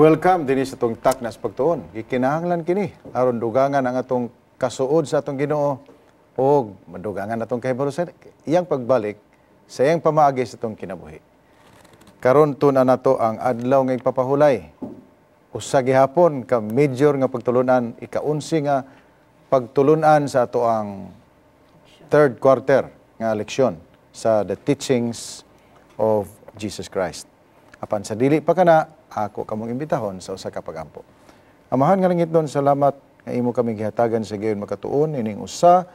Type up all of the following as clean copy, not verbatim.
welcome din sa itong taknas pagtuon. Gikinahanglan kini aron dugangan ang atong kasuod sa atong Ginoo o madugangan atong kahibalusan. Iyang pagbalik sa iyang pamaagi sa itong kinabuhi. Karon tuna nato ang adlaw nga ipapahulay. Usa gihapon ka major nga pagtulunan, ika-11 nga pagtulunan sa ato ang third quarter nga leksyon sa the teachings of Jesus Christ. Apan sa dili pa kana, ako kamong imbitahon sa usa ka pagampo. Amahan nga langit doon, salamat nga imo kami gihatagan sa gayon makatuon ining usa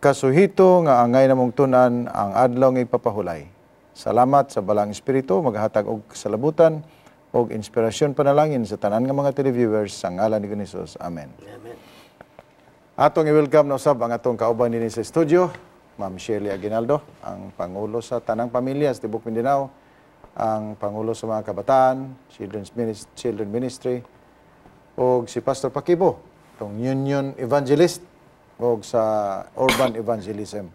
kasuhito nga angay namong tunan ang adlaw nga ipapahulay. Salamat sa balang espiritu maghatag og kasalabutan og inspirasyon panalangin sa tanan nga mga televiewers sa ngalan ni Jesus. Amen. Amen. Atong i-welcome na usab ang atong kauban dinhi sa studio, Ma'am Shirley Aguinaldo, ang pangulo sa tanang pamilya sa Tibok Mindanao, ang pangulo sa mga kabataan, Children Ministry, o si Pastor Pakibo, itong Union Evangelist, o sa Urban Evangelism.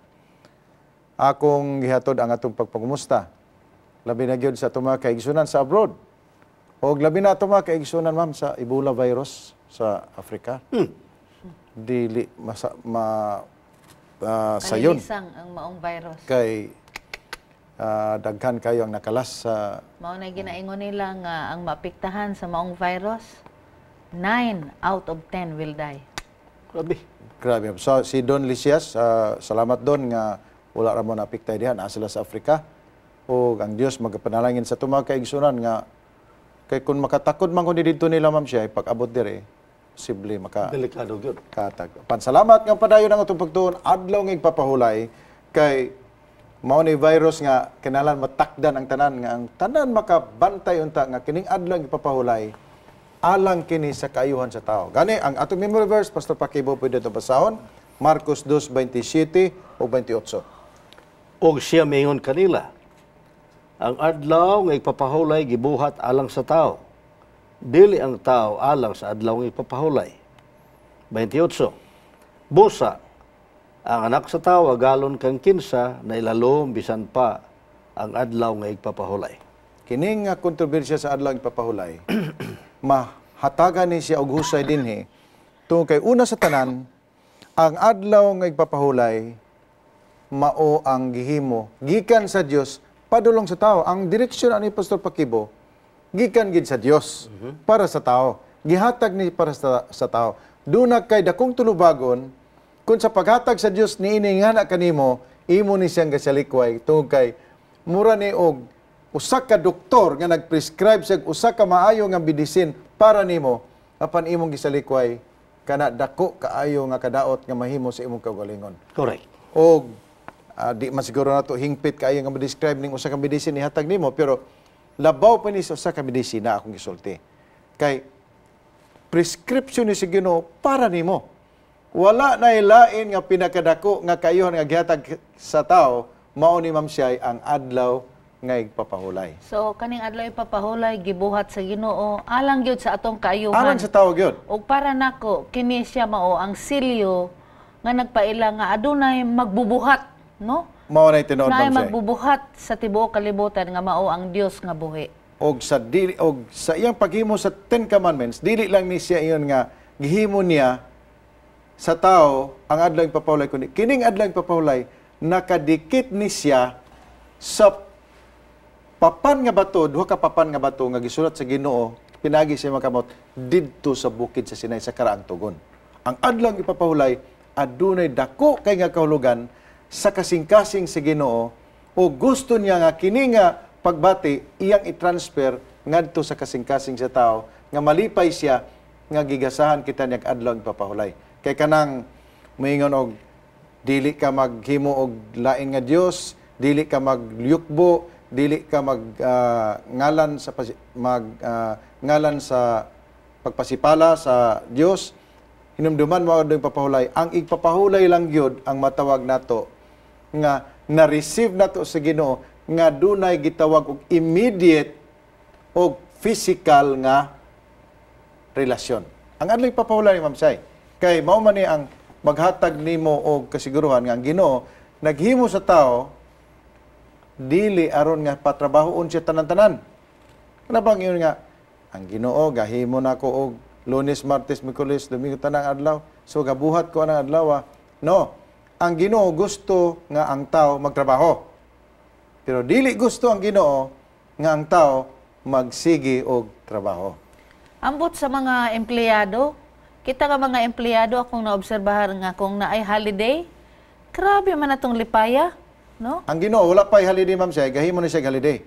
Akong gihatod ang atong pagpagumusta, labi na gyud sa itong mga kaigsunan sa abroad, o labi na itong mga kaigsunan, ma'am, sa Ebola virus sa Africa. Dili, sayon. Kalilisang ang maong virus. Kay daghan kayo ang nakalas sa... Mao na ginaingon nila nga ang maapektahan sa maong virus, 9 out of 10 will die. Grabe. Grabe. So, si Don Lisias, salamat Don nga wala ra mo napiktay diha, naa sila sa Africa. O ang Dios magapanalangin sa tumag kaigsunan nga kay kung makatakod man kun didto nila ma'am siya pag-abot dire posible Delikado gyud. katag. Pansalamat nga padayon ang atong pagtuon adlaw nga ipapahulay kay mao ni virus nga kinalan matakdan ang tanan nga ang tanan makabantay unta nga kining adlaw ipapahulay alang kini sa kaayuhan sa tao. Gani ang atong memory verse Pastor Pakibo pwede to basahon Marcos 2:27 o 28. Og siya mingon kanila, ang adlaw nga ipapahulay gibuhat alang sa tao. Dili ang tao alang sa adlaw nga ipapahulay. 28. Busa ang anak sa tao agalon kang kinsa na ilalom bisan pa ang adlaw nga ipapahulay. Kining nga kontrobersya sa adlaw ipapahulay, mahatagan ni siya og husay dinhi tungod kay una sa tanan ang adlaw nga ipapahulay mao ang gihimo gikan sa Dios padulong sa tao. Ang direksyon ani Pastor Pakibo gikan gid sa Dios para sa tao. Gihatag ni para sa tao. Duna kay dakong tulubagon kung sa paghatag sa Dios niini nga kanimo imo ni siyang gasalikway tungod kay mura ni og usa ka doktor nga nagprescribe sa usa ka maayo nga medicine para nimo apan imong gisalikway kana dako kaayo nga kadaot nga mahimo sa imong kaugalingon. Correct. Og di man siguro nato hingpit kaayo nga ma-describe ning usa ka medicine ni hatag nimo pero labaw pa ni sa usa ka medicine na akong gisulti. Kay prescription ni sa Ginoo para nimo. Wala na ilain nga pinakadako nga kayuhan nga gihatag sa tao mao ni Ma'am Shay ang adlaw nga igpapahulay. So kaning adlaw ipapahulay gibuhat sa Ginoo alang gyud sa atong kaayuhan. Alang sa tao gyud. Og para nako kini siya mao ang silyo nga nagpaila nga adunay magbubuhat, no? Mao na tinuod Na Ma'am Shay. magbubuhat sa tibuok kalibutan nga mao ang Dios nga buhi. Og sa iyang paghimo sa 10 commandments dili lang ni siya iyon nga gihimo niya sa tao ang adlaw ipapahulay kundi kining adlaw ipapahulay nakadikit ni siya sa papan nga bato, duha ka papan nga bato nga gisulat sa Ginoo, pinagi siya makamot didto sa bukid sa Sinai sa karaang tugon. Ang adlaw ipapahulay adunay dako kay nga kahulugan sa kasing-kasing sa Ginoo o gusto niya nga kini nga pagbati iyang i-transfer ngadto sa kasing-kasing sa tao nga malipay siya nga gigasahan kita niyang adlaw ipapahulay. Kay kanang moingon og dili ka maghimo og lain nga Dios, dili ka magyukbo, dili ka ngalan sa ngalan sa pagpasipala sa Dios. Hinumduman mo adlaw ipapahulay. Ang igpapahulay lang gyud ang matawag nato nga na-receive nato sa Ginoo nga dunay gitawag og immediate og physical nga relasyon. Ang adlaw ipapahulay ni Ma'am Shay kay mao man ni ang maghatag nimo og kasiguruhan nga ang Ginoo naghimo sa tao dili aron nga patrabahoon siya tanan-tanan. Kana bang yun nga ang Ginoo gahimo nako og Lunes, Martes, Miyerkules, Domingo tanang adlaw. So gabuhat ko ang adlaw. No. Ang Ginoo gusto nga ang tao magtrabaho. Pero dili gusto ang Ginoo nga ang tao magsigi og trabaho. Ambot sa mga empleyado, kita nga mga empleyado akong naobserbahan nga kung naay holiday, grabe man atong lipaya, no? Ang Ginoo wala pay holiday ma'am siya, gahimo ni siya holiday.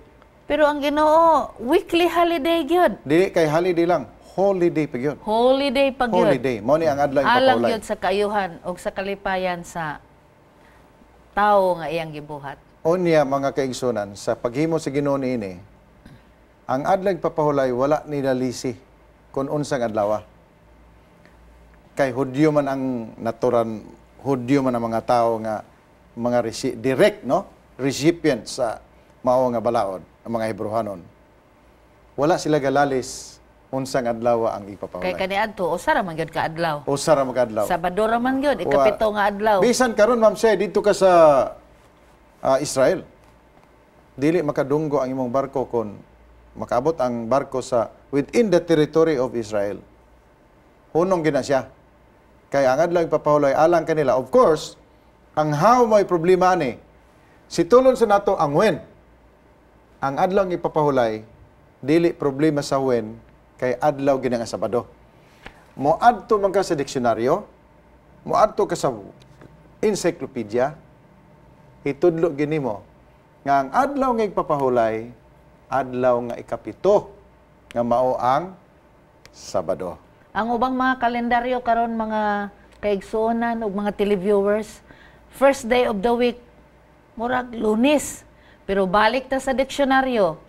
Pero ang Ginoo, weekly holiday gyud. Dili kay holiday lang, holiday pa gyud. Holiday pag gyud. Holiday, mao ni ang adlaw Alang ipapawlay. gyud sa kayuhan o sa kalipayan sa tao nga iyang gibuhat. Unya mga kaigsunan, sa paghimo sa Ginoo niini, ang adlaw papahulay wala nila lisi kung unsang adlaw. Kay Hudyo man ang naturan, Hudyo man ang mga tao nga mga direct no recipient sa mao nga balaod ang mga Hebrewanon. Wala sila galalis unsang adlaw ang ipapahulay. Kay kaniadto usa ra man gyud ka adlaw. Usa ra mag-adlaw. Sabado ra man gyud, ikapito nga adlaw. Bisan karon ma'am say dito ka sa Israel. Dili makadunggo ang imong barko kung makaabot ang barko sa within the territory of Israel. Hunong gina siya. Kaya ang adlaw papahulay alang kanila. Of course, ang how may problema ani. Si tulon sa nato ang when. Ang adlaw ipapahulay dili problema sa when kay adlaw gina nga Sabado. Moadto man ka sa diksyonaryo, moadto ka sa encyclopedia, itudlo gini mo nga ang adlaw nga ipapahulay adlaw nga ikapito nga mao ang Sabado. Ang ubang mga kalendaryo karon mga kaigsuonan ug mga televiewers, first day of the week murag Lunes. Pero balik ta sa diksyonaryo,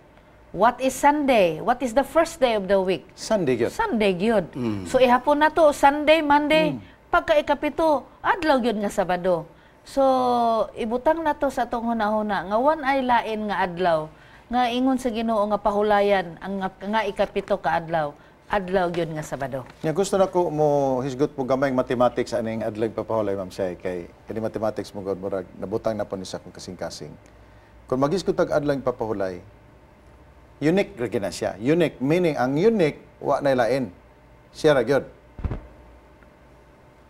what is Sunday? What is the first day of the week? Sunday gyud. Sunday gyud. So ihapon na to Sunday, Monday, pagka ikapito, adlaw gyud nga Sabado. So ibutang na to sa atong hunahuna nga wan ay lain nga adlaw nga ingon sa Ginoo nga pahulayan ang nga ikapito ka adlaw. Adlaw gyud nga Sabado. Nya gusto na ko mo hisgot mo gamay mathematics aning adlaw papahulay ma'am siya kay kini mathematics mo god murag nabutang na po ni sa kung kasing-kasing. Kung maghisgot tag adlaw papahulay, unique ra gina siya. Unique meaning ang unique wa na lain. Siya ra gyud.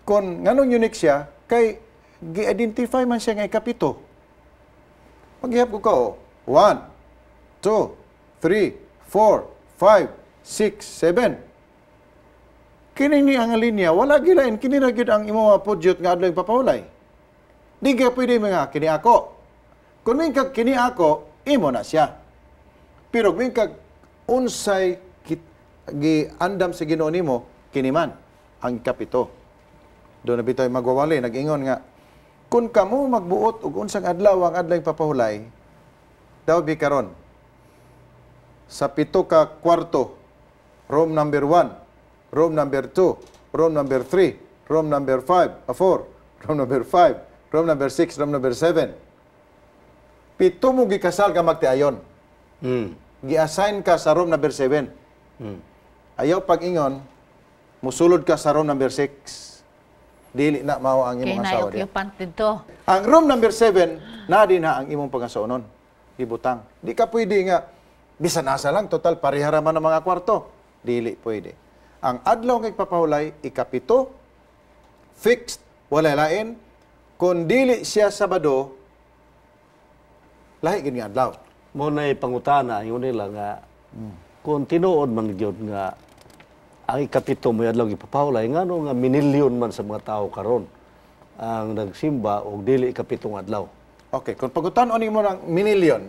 Kung nganong unique siya kay gi-identify man siya nga ikapito. Paghihap ko ko 1 2 3 4 5 6, 7. Kini ni ang linya, wala gilain, kini na gyud ang imo pudyot nga adlaw papahulay. Di ka pwede mga kini ako. Kung min kag kini ako, imo na siya. Pero min kag unsay giandam sa Ginoo nimo, kini man ang kapito. Doon na bitaw magwawali, nag-ingon nga, kung kamo magbuot og unsang adlaw ang adlaw papahulay, daw bi karon sa 7 ka kwarto, room number 1, room number 2, room number 3, room number 4, room number 5, room number 6, room number 7. Pito mo gikasal ka magtiayon. Gi-assign ka sa room number 7. Ayaw pag-ingon, musulod ka sa room number 6. Dili na mao ang imong asawa diya. Kay na dito. Ang room number 7, na din na ang imong pagkasuonon. Ibutang. Di ka pwede nga, bisan asa lang, total parihara man ang mga kwarto. Dili pwede. Ang adlaw nga ipapahulay, ikapito, fixed, wala lain. Kung dili siya Sabado, lahi gini adlaw. Mo na pangutana yun nila nga kung tinuod man gyud nga ang ikapito mo adlaw ipapahulay ngano nga minilyon man sa mga tao karon ang nagsimba og dili ikapitong adlaw. Okay, kung pagutan-on mo ng minilyon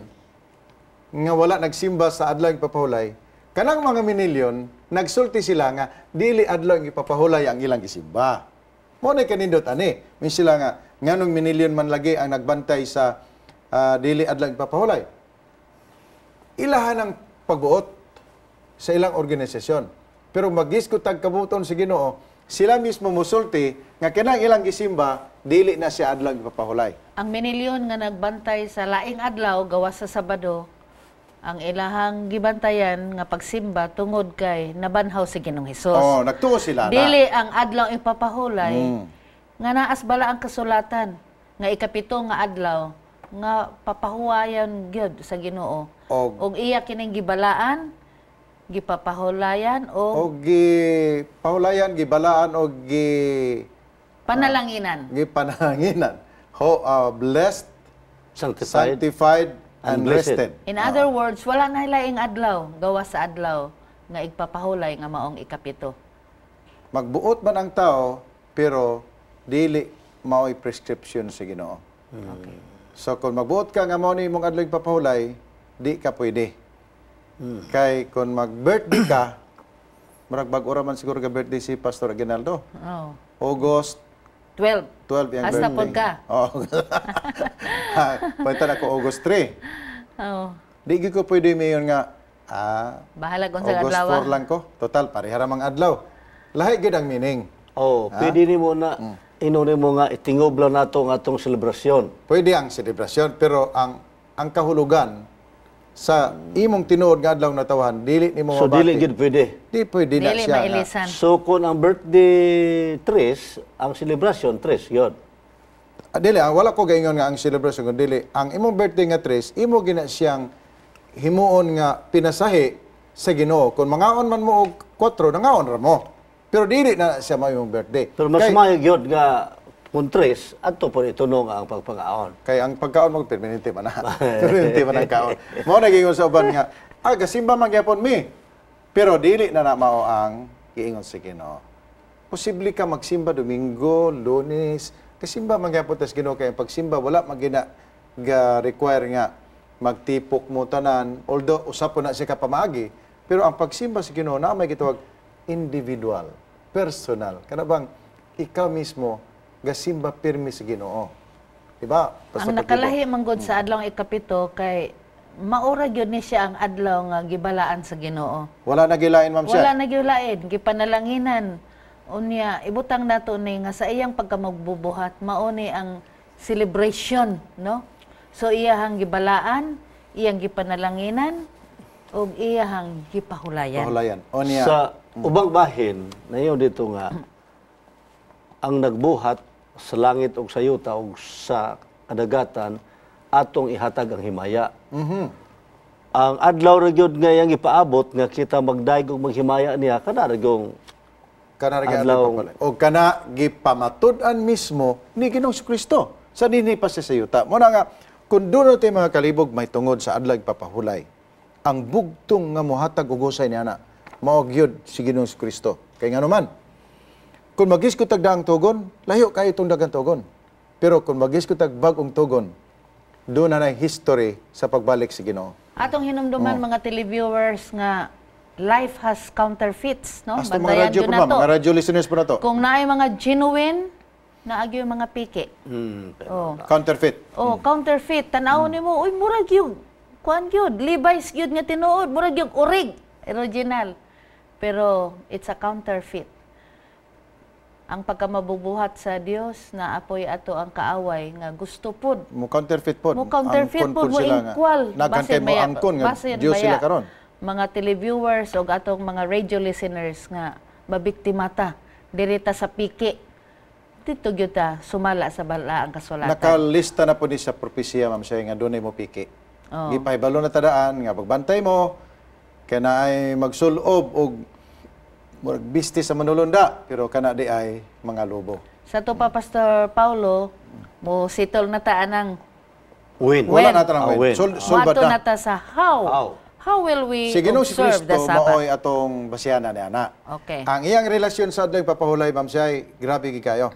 nga wala nagsimba sa adlaw ipapahulay, kanang mga minilyon, nagsulti sila nga dili adlaw ipapahulay ang ilang gisimba. Mo na kanindot ani, min sila nga nganong minilyon man lagi ang nagbantay sa dili adlaw ipapahulay. Ilahan ang pagbuot sa ilang organisasyon. Pero mag-isgot tag kabuton sa Ginoo, sila mismo musulti nga kanang ilang gisimba dili na siya adlaw ipapahulay. Ang minilyon nga nagbantay sa laing adlaw gawas sa Sabado, ang ilahang gibantayan nga pagsimba tungod kay nabanhaw si Ginoong Hesus. Oh, nagtuo sila Dili ang adlaw ipapahulay nga naas bala ang kasulatan nga ikapito nga adlaw nga papahuwayan gyud sa Ginoo. Og iya kining gibalaan gipapahulayan o O pahulayan, gibalaan, o panalanginan. gipananginan. Blessed, Sanctified. sanctified, and and blessed. rested. In other words, wala na laing adlaw, gawa sa adlaw nga igpapahulay nga maong ikapito. Magbuot man ang tao, pero dili mao'y prescription sa Ginoo. So kung magbuot ka nga mao ni imong adlaw papahulay, di ka pwede. Kay kung mag-birthday ka, marag bag-ora man siguro ka birthday si Pastor Aguinaldo. Oh. August 12. 12 yung Hasta birthday. pod ka. Oo. Pwede na ako August 3. Oh. Di gyud ko pwede mayon nga, Bahala kung sa August adlaw. 4 lang ko. Total, parehara mang adlaw. Lahi gid ang meaning. Oh, pwede nimo na inuni mo nga itingob lang nato ang atong selebrasyon. Pwede ang selebrasyon, pero ang kahulugan sa imong tinuod nga adlaw na tawahan, dili nimo So mabati. dili gid pwede. Di pwede na Dili siya. nga. mailisan. So kung ang birthday 3, ang selebrasyon 3, yun. Dili, wala ko gaingon nga ang celebration kun dili. Ang imong birthday nga 3, imo gina siyang himuon nga pinasahi sa Ginoo. Kung mangaon man mo og 4, nangaon ra mo. Pero dili na siya mao imong birthday. Pero mas Kay- mayag yun nga kung 3, ato po itunong ang pagpangaon. Kay ang pagkaon mo permanente man na. Permanente man ang kaon. Mao nagingon sa uban nga, gasimba man gyapon mi. Pero dili na mao ang giingon sa Ginoo. Posible ka magsimba Domingo, Lunes, kasimba man gyapon tas Ginoo kay ang pagsimba wala magina ga require nga magtipok mo tanan, although usapon na siya ka pamaagi, pero ang pagsimba sa Ginoo na may gitawag individual, personal. Kana bang ikaw mismo gasimba pirmi sa Ginoo. Diba? Pastor Ang nakalahi manggod sa adlaw nga ikapito kay maura gyud ni siya ang adlaw nga gibalaan sa Ginoo. Wala na gilain, ma'am siya. Wala na gyud lain, gipanalanginan. Unya ibutang nato ni nga sa iyang pagkamagbubuhat mao ni ang celebration, no? So iyahang gibalaan, iyang gipanalanginan ug iyahang gipahulayan. Pahulayan. O niya, Sa ubang bahin, na dito nga, ang nagbuhat sa langit o sa yuta o sa kadagatan, atong ihatag ang himaya. Ang adlaw ra gyud nga yang ipaabot nga kita magdaig og maghimaya niya kana ra gyung kana rin adlaw. o kana gipamatud-an mismo ni Ginoong Kristo sa dinhi pa siya sa yuta. Muna nga, kung doon tayo mga kalibog may tungod sa adlag papahulay, ang bugtong nga muhatag ugusay niya na, maog yun si Ginoong Kristo. Kaya nga naman, kung magiskutag daang tugon, layo kayo itong dagang tugon. Pero kung magiskutag bagong tugon, doon na history sa pagbalik si Ginoo. Atong hinumduman mga televiewers nga life has counterfeits, no? Hasta mga Bantayan radyo gyud po, nato. ma'am, mga radyo listeners po na to. Kung naay mga genuine, naagyo yung mga piki. Oh. Counterfeit. Oh, counterfeit. Tanaw nimo, uy murag gyud. Kuan gyud, Levi's gyud nga tinuod, murag gyud original. Pero it's a counterfeit. Ang pagkamabubuhat sa Dios na apoy ato ang kaaway nga gusto pud Mo counterfeit po. mo counterfeit po mo equal Nagkan kay mo angkon nga Dios sila karon. mga televiewers o atong mga radio listeners nga mabiktimata dirita sa piki dito gyud ta sumala sa bala ang kasulatan. Nakalista na po ni sa propesya, ma'am siya, nga doon mo piki. Oh. Gipahibalo na tadaan, nga pagbantay mo, kaya na ay magsulob o bisti sa manulunda, pero kana di ay mga lobo. Sa to pa Pastor Paulo mo sitol na ta anang win. Wala When? na tanang When? win. Sulbad wato na na. ta sa how. How will we Si Ginoong si observe the Kristo, Sabbath? maoy atong basyanan ni ana. Okay. Ang iyang relasyon sa adlang papahulay, ma'am siya, grabe kayo.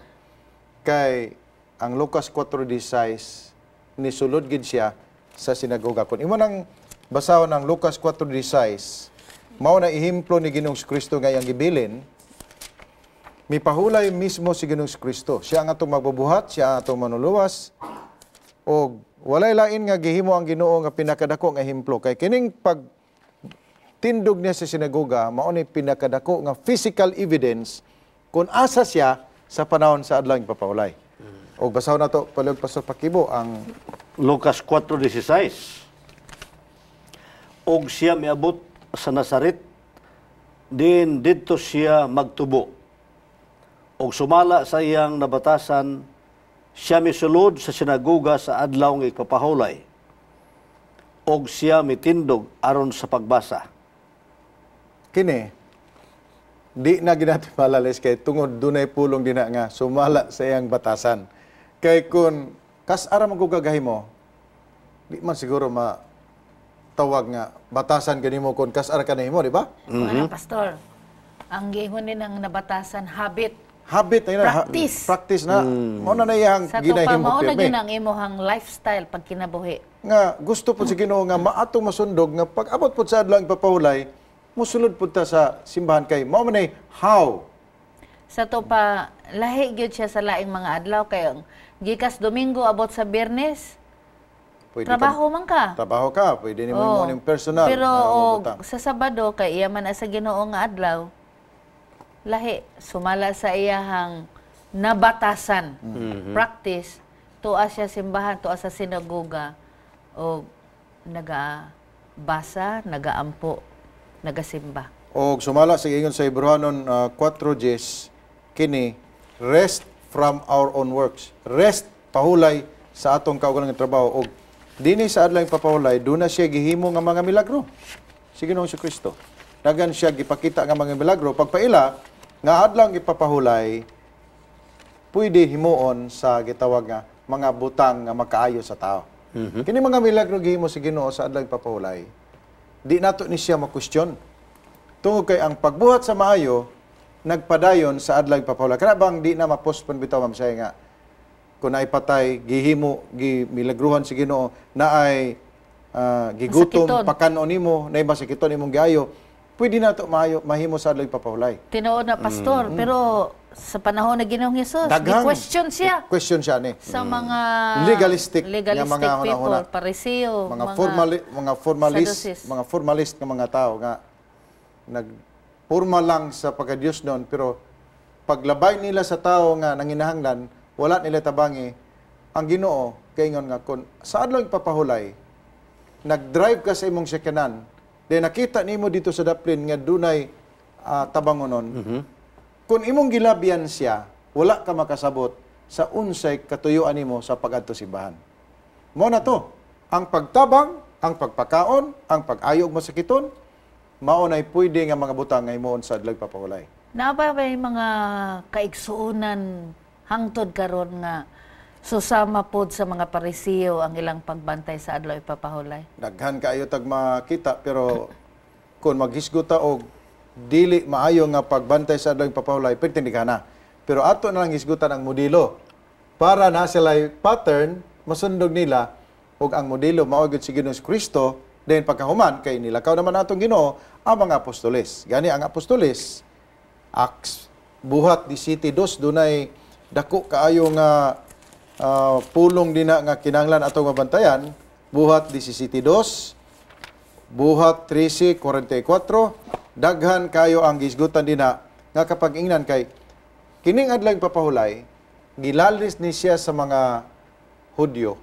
Kay ang Lucas 4:16 nisulod gid siya sa sinagoga. Kung imo nang basahon ang Lucas 4:16, mao na ihemplo ni Ginoong Kristo nga iyang gibilin. Mipahulay mismo si Ginoong Kristo. Siya ang atong magbubuhat, siya ang atong manuluwas. O walay lain nga gihimo ang Ginoo nga pinakadako nga ehemplo. Kay kining pag tindog niya sa sinagoga, mao ni pinakadako nga physical evidence kung asa siya sa panahon sa adlaw ng papahulay. O basahon na to, palog Pastor Pakibo, ang Lucas 4:16. Og siya miabot sa Nazaret, din didto siya magtubo. Og sumala sa iyang nabatasan, siya misulod sa sinagoga sa adlaw nga ipapahulay. Og siya mitindog aron sa pagbasa. kini di na ginati malalis kay tungod dunay pulong dina nga sumala sa iyang batasan. Kay kun kas-ara man mo, di man siguro tawag nga batasan kanimo kun kas-ara kanimo, di ba? Wala, pastor. Ang giingon din ng nabatasan, habit. Habit na Practice. practice na. Mao na iyang Sa to pa, ginahimo mao na pirmi. yun ang imuhang lifestyle pag kinabuhi. Nga gusto po si Ginoo nga maatong masundog nga pag abot po sa adlaw ang papahulay, musulod po ta sa simbahan kay mao man ay how. Sa to pa, lahi gyud siya sa laing mga adlaw kay gikas Domingo abot sa Biyernes, Pwede trabaho man ka. Trabaho ka, pwede nimo Oo. mo ning personal. Pero na mabutang. sa Sabado kay iya man sa Ginoo nga adlaw, lahi sumala sa iyahang nabatasan. Practice tuwa siya simbahan, tuwa sa sinagoga o nagabasa, nagaampo, nagasimba. O sumala sa ingon sa Hebrewanon 4:10 kini rest from our own works. Rest pahulay sa atong kaugalingon nga trabaho og dinhi sa adlaw papahulay duna siya gihimo nga mga milagro. Si Ginoong Kristo. Dagan siya gipakita nga mga milagro pagpaila nga adlaw ipapahulay pwede himuon sa gitawag nga mga butang nga makaayo sa tao. Kini mga milagro gihimo si Ginoo sa adlaw papahulay. Di nato ni siya ma-question. Tungod kay ang pagbuhat sa maayo nagpadayon sa adlaw papahulay. Kana bang di na ma-postpone bitaw ma'am say nga kung naipatay gihimo milagruhan si Ginoo na ay gigutom Masakiton. pakanon nimo na masakiton imong giayo. Pwede na to mahimo sa adlaw papahulay. Tinuod na pastor, pero sa panahon na Ginoong Hesus, Daghang question siya Question siya ni. sa mga Legalistic nga mga people, hunahuna. pariseo, Mga formalist, Sadducees. mga formalist nga mga tao nga nagporma lang sa pagka-Diyos noon pero paglabay nila sa tao nga nanginahanglan, wala nila tabangi ang Ginoo kay ingon nga kun sa adlaw papahulay nag-drive ka sa imong sakyanan, then nakita nimo dito sa daplin nga dunay tabangonon. Kung imong gilabyan siya, wala ka makasabot sa unsay katuyuan nimo sa pag-adto simbahan. Mo na to, ang pagtabang, ang pagpakaon, ang pag-ayog masakiton, mao nay pwede nga mga butang nga himuon sa adlaw papahulay. Naaba ba yung mga kaigsuunan hangtod karon nga susama pod sa mga pariseo ang ilang pagbantay sa adlaw ipapahulay? Daghan kaayo tag makita pero kung maghisguta og dili maayo nga pagbantay sa adlaw papahulay pertindig na. Pero ato na lang hisgutan ang modelo para na sila pattern masundog nila og ang modelo mao gyud si Ginoong Kristo then pagkahuman kay nilakaw naman atong Ginoo ang mga apostoles. Gani ang apostoles Acts buhat 17:2 dunay dako kaayo nga pulong dina nga kinahanglan atong mabantayan. Buhat 17:2, buhat 13:44, daghan kayo ang gisgutan dina nga kapag ingnan kay kining adlaw papahulay gilalis ni siya sa mga Hudyo,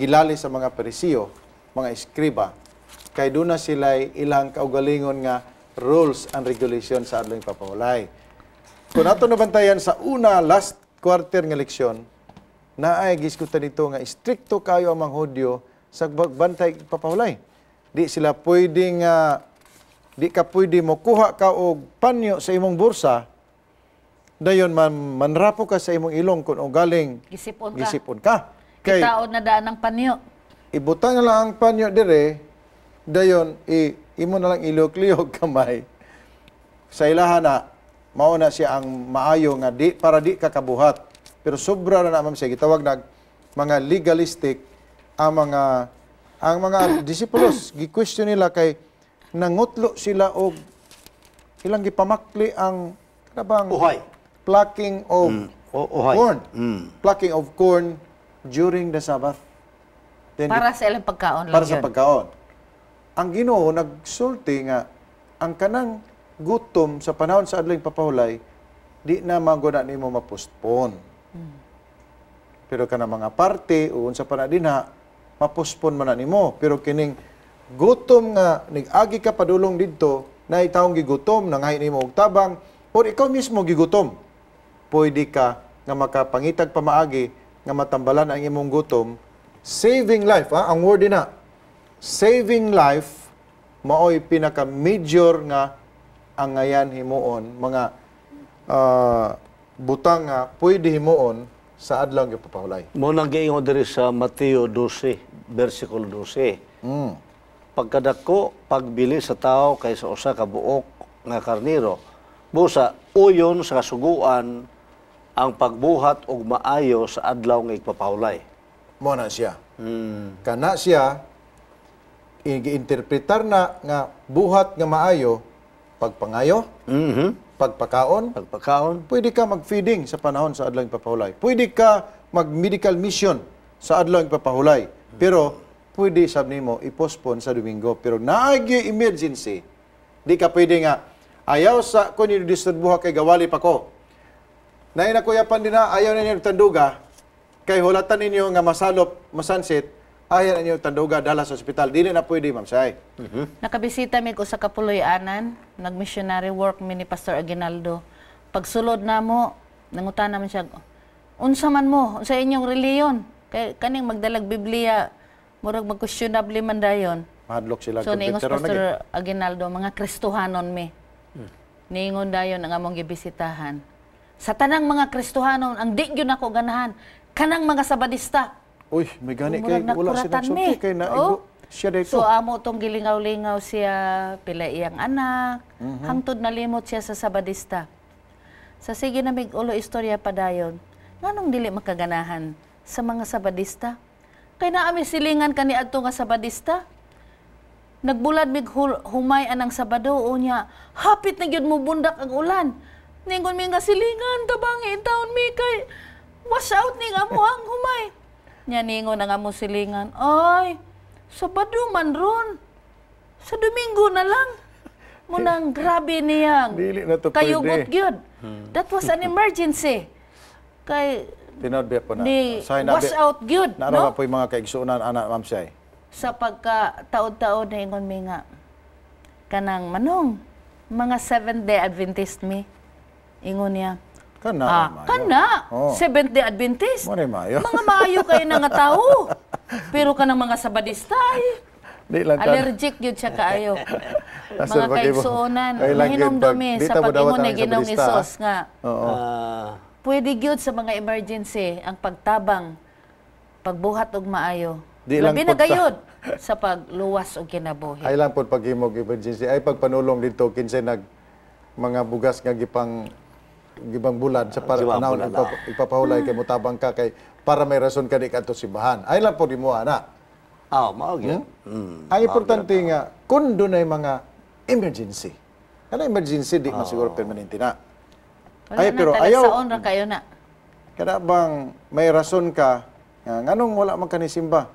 gilalis sa mga Pariseo, mga eskriba kay duna sila ilang kaugalingon nga rules and regulations sa adlaw papahulay. Kung ato nabantayan sa last quarter nga leksyon, na ay gisgutan dito nga stricto kayo ang mga Hudyo sa pagbantay papahulay. Di sila pwedeng di ka pwede mo kuha ka og panyo sa imong bursa dayon manrapo ka sa imong ilong kun og galing gisipon ka. Kay Kitaod na daan ng panyo. ibutang na lang ang panyo dire dayon imo na lang ilok-liyog kamay. Sa ilahan na mao na siya ang maayo nga di para di ka kabuhat. Pero sobra na naman siya gitawag nag mga legalistic ang mga disipulos gi-question nila kay nangutlo sila og ilang gipamakli ang kanabang Uhay. plucking of Uhay. corn. Plucking of corn during the Sabbath. Then Para sa ilang pagkaon lang para sa yun. pagkaon. Ang Ginoo nagsulti nga ang kanang gutom sa panahon sa adlaw papahulay di na maguna nimo ma-postpone. Pero kanang mga parte o unsa pa na dinha ma-postpone man na nimo. Pero kining gutom nga nig-agi ka padulong didto na itawong gigutom nangahi nimo og tabang o ikaw mismo gigutom. Pwede ka nga makapangitag pamaagi nga matambalan ang imong gutom. Saving life, ang word na. Saving life mao'y pinaka-major nga ang ngayan himuon mga butang nga pwede himuon sa adlaw nga papahulay. Mo nang giingon diri sa Mateo 12, versikulo 12. Pagkadako pagbili sa tao kaysa usa ka buok nga karniro, busa uyon sa kasuguan ang pagbuhat og maayo sa adlaw nga igpapahulay. Mo na siya. Kana siya gi-interpretar na nga buhat nga maayo pagpangayo, pagpakaon, pwede ka mag-feeding sa panahon sa adlaw nga papahulay. Pwede ka mag-medical mission sa adlaw nga papahulay. Pero pwede sab nimo i-postpone sa Domingo. Pero naagi emergency, di ka pwede nga ayaw sa kun yung disturbuha kay gawali pa ko. Nain na kuyapan din na ayaw na ninyo tanduga kay hulatan ninyo nga masalop, masansit, ayaw na ninyo tanduga dala sa ospital. Dili na pwede, Ma'am Say. Nakabisita mi ko sa Kapuloy-anan, nag-missionary work mi ni Pastor Aguinaldo. Pagsulod na mo, nangutan naman siya, unsa man mo, sa inyong reliyon, kay kaning magdalag Biblia, murag mag-questionable man dayon. Mahadlok sila. So, niingos Pastor Aguinaldo, mga Kristohanon mi. Niingon dayon ang among gibisitahan. Sa tanang mga Kristohanon, ang di yun ako ganahan, kanang mga Sabadista. Uy, may gani kay Murag wala silang nagkuratan sulti mi. kay na Oh. siya dito. So, amo tong gilingaw-lingaw siya, pila iyang anak, hangtod nalimot siya sa Sabadista. Sa sige na mig ulo istorya pa dayon, nganong dili makaganahan sa mga Sabadista? Kay naami silingan kani adto nga Sabadista. Nagbulad mig humay anang Sabado unya, hapit na gyud mo bundak ang ulan. Ningon mi nga silingan tabangi taon mi kay wash out ning amo ang humay. Nya ningon ang amo silingan, ay Sabado man ron. Sa Domingo na lang. Munang grabe niyang Dili na to kayugot pwede. gyud. That was an emergency. Kay Tinodbe po na. ni Say wash out gyud, Narawa no? po yung mga kaigsuunan, anak, Ma'am Say. Sa pagka taod-taod na ingon mi nga kanang manong mga Seventh-day Adventist mi ingon niya Kana. Mayo. kana Oh. Seventh-day Adventist Mo na mayo. mga maayo kayo na nga tao pero kanang mga Sabadista ay Di lang allergic yun siya kaayo Asal mga pag- kaigsuonan Ay, lang mahinom yun, pag dumi di sa ta mo pag-ingon dawat na ang Ginoong Sabadista, Isos nga Oo. pwede gyud sa mga emergency ang pagtabang pagbuhat og maayo Di lang labi na pagta- gayud sa pagluwas og kinabuhi. Ay lang po paghimog emergency. Ay pagpanulong dito, kinsay nag mga bugas nga gibang bulad sa para Gibang panahon bulad, ipapahulay kay mutabang ka kay para may rason ka di kadto simbahan. Ay lang po di mo ana. Mao gyud. Ang importante nga kun dunay mga emergency. Kana emergency di man siguro permanente na. Wala Ay na, pero talag-saon ayaw ra kayo na. kada bang may rason ka nga nganong wala man ka ni simba.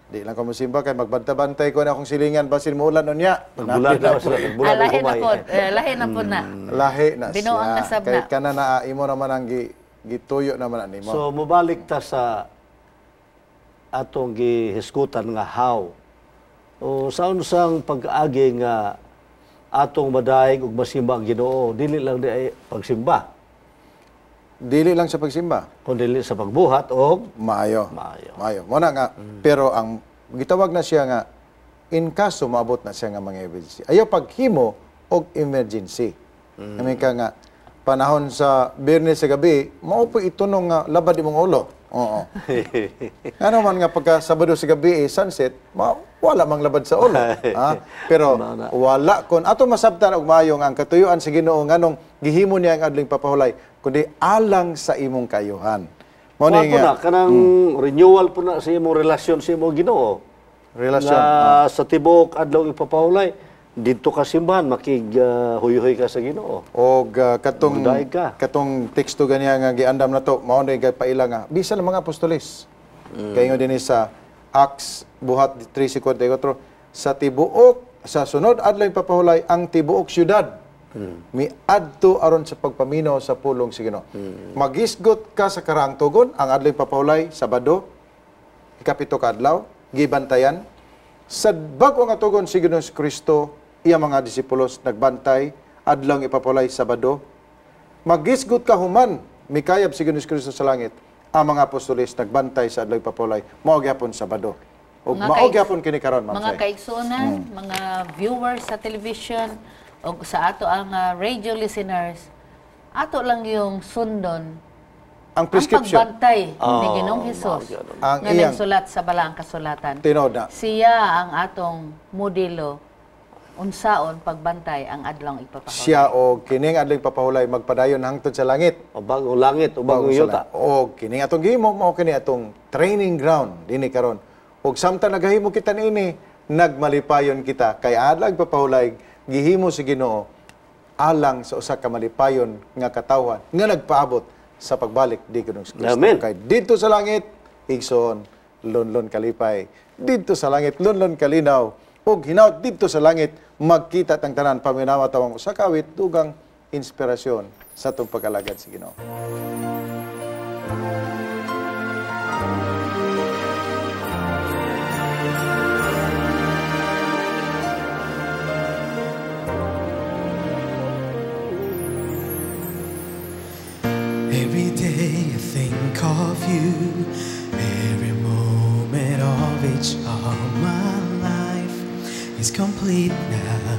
Di lang ko mo simba kay magbanta-bantay ko na akong silingan basin mo ulan unya. Bulan na sila, bulan Lahi na humay. po, lahi na po na. Lahi na Binuang siya. nasab Kay na. kana na imo naman ang gituyo naman nimo. So mubalik ta sa atong gihisgutan nga how. O sa unsang pag-agi nga atong madaig ug masimba ang Ginoo, dili lang di ay pagsimba, Dili lang sa pagsimba. kundi dili sa pagbuhat og Maayo. Maayo. Maayo. Muna nga, pero ang gitawag na siya nga, in kaso maabot na siya nga mga emergency. Ayaw paghimo og emergency. Kami ka nga, panahon sa Biyernes sa gabi, maupo itunong nga labad imong ulo. Oo. Ano man nga pagka Sabado sa gabi sunset, wala mang labad sa ulo. Pero wala kon ato masabtan og maayo nga ang katuyuan sa Ginoo nganong gihimo niya ang adling papahulay kundi alang sa imong kayuhan. Mao Wa ni po na nga kanang renewal po na sa imong relasyon sa imong Ginoo. relasyon. Na sa tibok adlaw ipapahulay, didto ka simbahan makig-huy-huy ka sa Ginoo. Og Magdaig ka. katong teksto ganiya nga giandam na to mao ni paila nga bisan ang mga apostoles. Kay nga dinhi sa Acts buhat 3:54 sa tibuok sa sunod adlaw papahulay ang tibuok syudad miadto aron sa pagpaminaw sa pulong sa Ginoo. Magisgot ka sa karaang tugon ang adlaw papahulay Sabado ikapito ka adlaw gibantayan sa bag-o nga tugon si Ginoong Kristo iya mga disipulos nagbantay adlaw ipapahulay Sabado. Magisgot ka human mikayab si Ginoong Kristo sa langit ang mga apostoles nagbantay sa adlaw ipapahulay mao gyapon Sabado. Ug Mga mao gyapon kini karon Ma'am Mga Say. kaigsuonan, mga viewers sa television, o sa ato ang radio listeners, ato lang yung sundon Ang prescription, ang pagbantay ni Ginoong Hesus ang nga iyang nagsulat sa Balaang Kasulatan. tinoda. Siya ang atong modelo unsaon pagbantay ang adlong ipapahulay. Siya o kining adlong papahulay magpadayon hangtod sa langit. O bagong langit, o bagong Bago sa yuta. langit. O kining atong gihimo mao kini atong training ground dinhi karon. Ug samtang naghahimo kita niini, nagmalipayon kita kay adlag papahulay gihimo si Ginoo alang sa usa ka malipayon nga katawhan nga nagpaabot sa pagbalik di Ginoong Kristo. Amen. Kay dito sa langit igsoon lonlon kalipay, dito sa langit lonlon kalinaw, ug hinaut dito sa langit magkita tang tanan paminawa tawang usa ka awit dugang inspirasyon sa atong pag-alagad sa Ginoo. Every day I think of you, every moment of each of my life is complete now,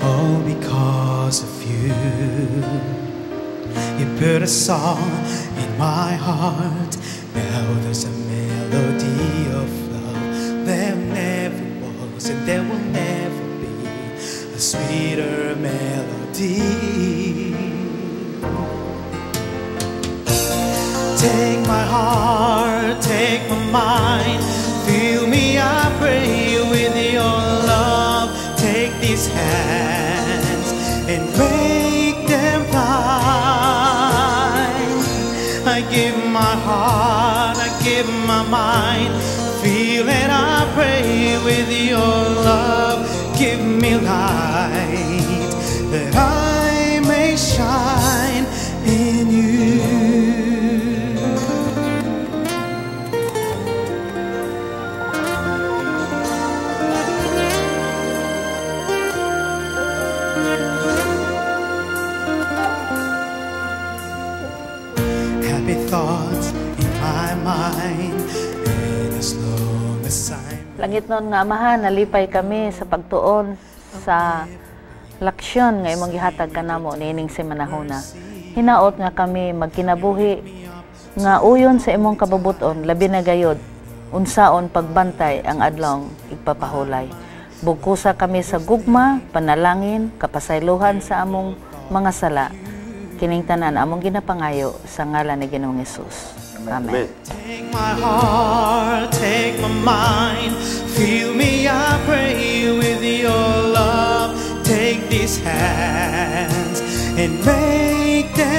all because of you. You put a song in my heart, now there's a melody of love. There never was and there will never be a sweeter melody. Take my heart, take my mind, fill me, I pray, with your love. Take these hands and make them fly. I give my heart, I give my mind, feel and I pray with your love. Give me light that I may shine in you. Happy thoughts in my mind, and as long as I'm Langit nun nga Amahan, nalipay kami sa pagtuon sa laksyon nga imong gihatag kanamo niining semanahuna. Hinaot nga kami magkinabuhi nga uyon sa imong kababuton labi na gayod unsaon pagbantay ang adlong igpapahulay. Bugkusa kami sa gugma, panalangin, kapasaylohan sa among mga sala. Kining tanan among ginapangayo sa ngalan ni Ginoong Hesus. Amen. take my heart, take my mind, fill me, I pray, with your love. Take these hands and make them